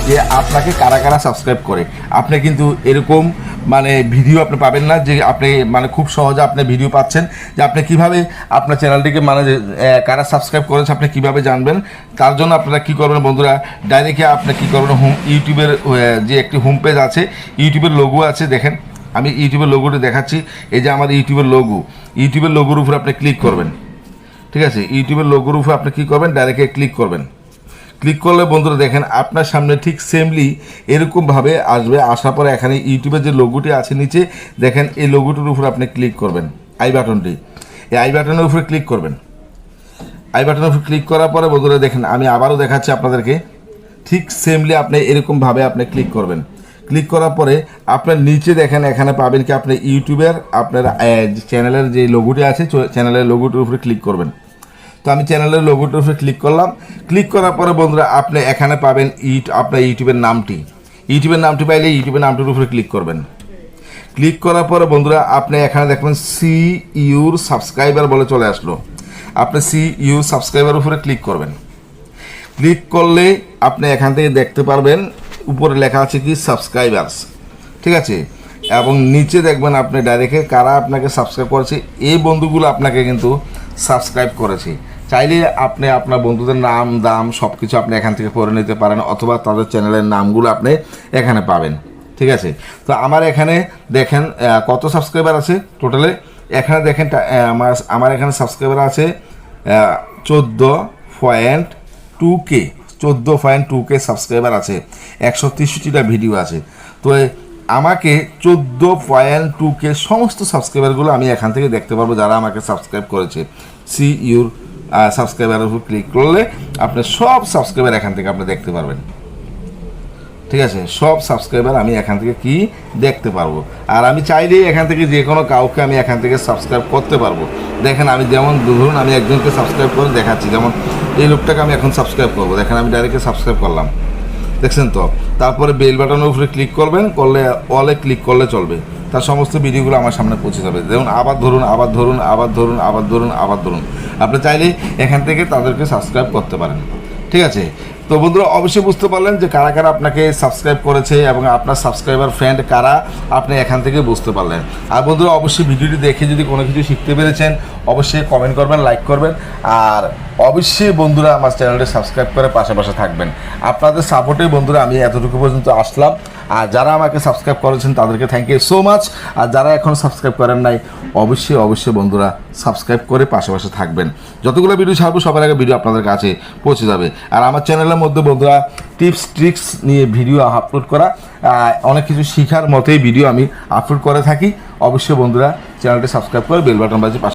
যে আপনাকে কারা কারা সাবস্ক্রাইব করে। আপনি কিন্তু এরকম মানে ভিডিও আপনি পাবেন না যে আপনি মানে খুব সহজে আপনি ভিডিও পাচ্ছেন যে আপনি কিভাবে আপনার চ্যানেলটিকে মানে কারা সাবস্ক্রাইব করেছে আপনি কিভাবে জানবেন। তার জন্য আপনারা কি করবেন বন্ধুরা, ডাইরেক্টলি আপনি কি করবেন, ইউটিউবের যে একটি হোম পেজ আছে, ইউটিউবের লোগো আছে, দেখেন আমি ইউটিউবের লোগোটি দেখাচ্ছি। এই যে আমার ইউটিউবের লোগোর উপর আপনি ক্লিক করবেন, ঠিক আছে। ইউটিউবের লোগোর উপর আপনি কী করবেন, ডাইরেক্টলি ক্লিক করবেন। ক্লিক করলে বন্ধুরা দেখেন আপনার সামনে ঠিক সেমলি এরকমভাবে আসবে। আসার পরে এখানে ইউটিউবের যে লোগোটি আছে নিচে দেখেন, এই লোগোটির উপর আপনি ক্লিক করবেন, আই বাটনটি, এই আই বাটনের উপরে ক্লিক করবেন। আই বাটনের উপর ক্লিক করার পরে বন্ধুরা দেখেন আমি আবারও দেখাচ্ছি আপনাদেরকে, ঠিক সেমলি আপনি এরকমভাবে আপনি ক্লিক করবেন। ক্লিক করার পরে আপনার নিচে দেখেন এখানে পাবেন কি আপনি ইউটিউবের আপনার চ্যানেলের যে লোগোটি আছে, চ্যানেলের লোগোটির উপরে ক্লিক করবেন। তো আমি চ্যানেলের লোগোটির উপরে ক্লিক করলাম। ক্লিক করার পরে বন্ধুরা আপনি এখানে পাবেন আপনার ইউটিউবের নামটি পাইলে ইউটিউবের নামটির উপরে ক্লিক করবেন। ক্লিক করার পরে বন্ধুরা আপনি এখানে দেখবেন সি ইউর সাবস্ক্রাইবার বলে চলে আসলো। আপনি সি ইউর সাবস্ক্রাইবার উপরে ক্লিক করবেন। ক্লিক করলে আপনি এখান থেকে দেখতে পারবেন উপরে লেখা আছে কি সাবস্ক্রাইবার্স, ঠিক আছে। এবং নিচে দেখবেন আপনি ডাইরেক্টে কারা আপনাকে সাবস্ক্রাইব করেছে, এই বন্ধুগুলো আপনাকে কিন্তু সাবস্ক্রাইব করেছে। চাইলে আপনি আপনার বন্ধুদের নাম দাম সব কিছু আপনি এখান থেকে পড়ে নিতে পারেন, অথবা তাদের চ্যানেলের নামগুলো আপনি এখানে পাবেন, ঠিক আছে। তো আমার এখানে দেখেন কত সাবস্ক্রাইবার আছে টোটালে। এখানে দেখেন আমার এখানে সাবস্ক্রাইবার আছে 14.2K সাবস্ক্রাইবার আছে, 163টা ভিডিও আছে। তো আমাকে 14.2K সমস্ত সাবস্ক্রাইবারগুলো আমি এখান থেকে দেখতে পারবো যারা আমাকে সাবস্ক্রাইব করেছে। সি ইউর সাবস্ক্রাইবারের উপর ক্লিক করলে আপনি সব সাবস্ক্রাইবার এখান থেকে আপনি দেখতে পারবেন, ঠিক আছে। সব সাবস্ক্রাইবার আমি এখান থেকে কি দেখতে পারবো। আর আমি চাইলেই এখান থেকে যে কোনো কাউকে আমি এখান থেকে সাবস্ক্রাইব করতে পারবো। দেখেন আমি যেমন ধরুন আমি একজনকে সাবস্ক্রাইব করে দেখাচ্ছি, যেমন এই লোকটাকে আমি এখন সাবস্ক্রাইব করবো। দেখেন আমি ডাইরেক্টলি সাবস্ক্রাইব করলাম, দেখছেন তো। তারপরে বেল বাটনের উপরে ক্লিক করবেন, করলে অলে ক্লিক করলে চলবে, তার সমস্ত ভিডিওগুলো আমার সামনে পৌঁছে যাবে। যেমন আবার ধরুন আপনি চাইলে এখান থেকে তাদেরকে সাবস্ক্রাইব করতে পারেন, ঠিক আছে। তো বন্ধুরা অবশ্যই বুঝতে পারলেন যে কারা কারা আপনাকে সাবস্ক্রাইব করেছে এবং আপনার সাবস্ক্রাইবার ফ্রেন্ড কারা, আপনি এখান থেকে বুঝতে পারলেন। আর বন্ধুরা অবশ্যই ভিডিওটি দেখে যদি কোনো কিছু শিখতে পেরেছেন অবশ্যই কমেন্ট করবেন, লাইক করবেন, আর অবশ্যই বন্ধুরা আমার চ্যানেলটি সাবস্ক্রাইব করে পাশে থাকবেন। আপনাদের সাপোর্টে বন্ধুরা আমি এতটুকু পর্যন্ত আসলাম। আর যারা আমাকে সাবস্ক্রাইব করেছেন তাদেরকে থ্যাংক ইউ সো মাচ। আর যারা এখন সাবস্ক্রাইব করেন নাই অবশ্যই বন্ধুরা সাবস্ক্রাইব করে পাশে থাকবেন। যতগুলো ভিডিও ছাড়বো সবার আগে ভিডিও আপনাদের কাছে পৌঁছে যাবে। আর আমার চ্যানেলের মধ্যে বন্ধুরা টিপস ট্রিক্স নিয়ে ভিডিও আপলোড করা, অনেক কিছু শেখার মতোই ভিডিও আমি আপলোড করে থাকি। অবশ্যই বন্ধুরা চ্যানেলটি সাবস্ক্রাইব করে বেল বাটন বাজিয়ে